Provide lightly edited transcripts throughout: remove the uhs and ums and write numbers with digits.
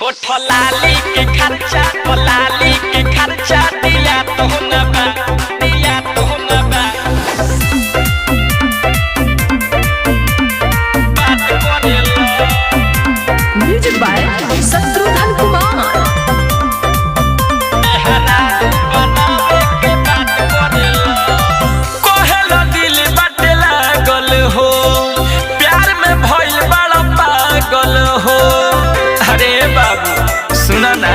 होठ लाली के खर्चा तो लाली के खर्चा दिया तो न बा दिया तो न बा बात करेला म्यूजिक बाय शत्रुघ्न कुमार। हरा बनावे के बात करेला कोहेला दिल बाटे लागल हो प्यार में भइल बड़ा पागल हो। अरे बाबू सुना ना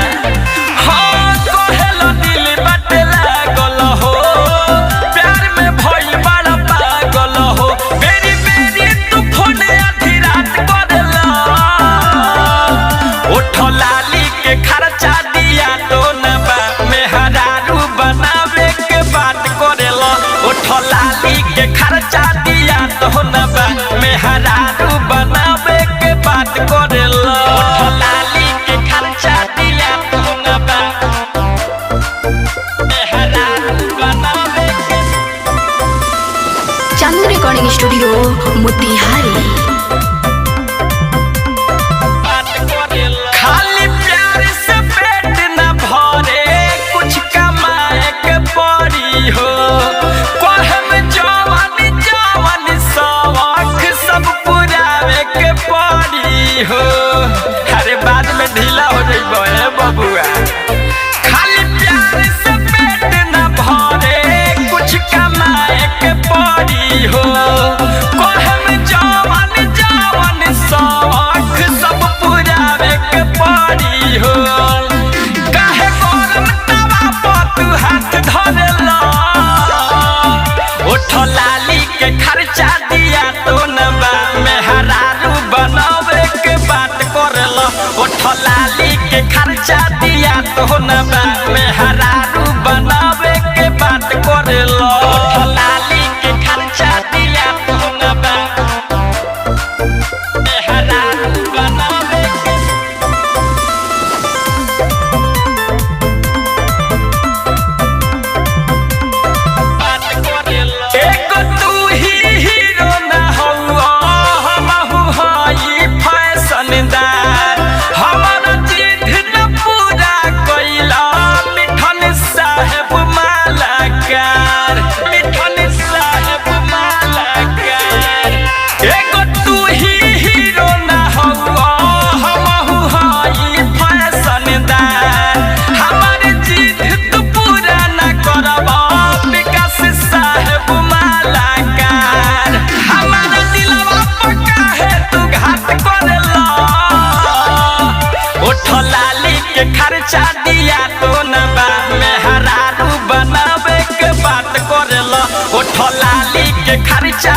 हाँ कोहेला दिल बाटे लागल हो प्यार में भइल बड़ा पागल हो। बेरी बेरी तू फोन आधी रात करेला ओठ लाली के खर्चा दिया तो न बा मेहरारू बनावे के बात करेला। ओठ लाली के खर्चा दिया तो न बा मेहरारू बनावे के बात करेला। ओठ लाली के खर्चा दिया तो न बा मेहरारू बनावे के चांद रिकॉर्डिंग स्टूडियो मोतिहारी। बात करेला। खाली प्यार से पेट न भरे कुछ कमाए के पड़ी हो कहम जवान जवान शौक सब पुरावे के पड़ी हो। अरे बाद में ढीला हो जइबो ए बबुआ। खाली प्यार से पेट न भरे कुछ कमाए के पड़ी हो कहम जवान जवान शौक सब पुरावे के पड़ी हो। काहे गरम तवा पर तू हाथ धरेला ओठ लाली के खर्चा दिया तो न बा मेहरारू बनावे के बात करेला। ओठ लाली के खर्चा दिया तो न बा मेहरारू बनावे के बात करेला। ओठ लाली के खर्चा दिया तो न बा मेहरारू बनावे के बात करेला। एगो तू ही हीरो ना हौआ हमहु हई फैशनदार हमारा जिद न पूरा कइला मिठन साहेब मालाकार मिठन साहेब मालाकार। एगो तू ही हीरो ना हौआ हमहु हई फैशनदार हमारे जिद तू पूरा न करबा विकास साहेब मालाकार। हमारा दिलवा पक्का है तू घात करेला ओठ लाली के खर्चा दिया तो न बा मेहरारू बनावे के बात करेला। ओठ लाली के खर्चा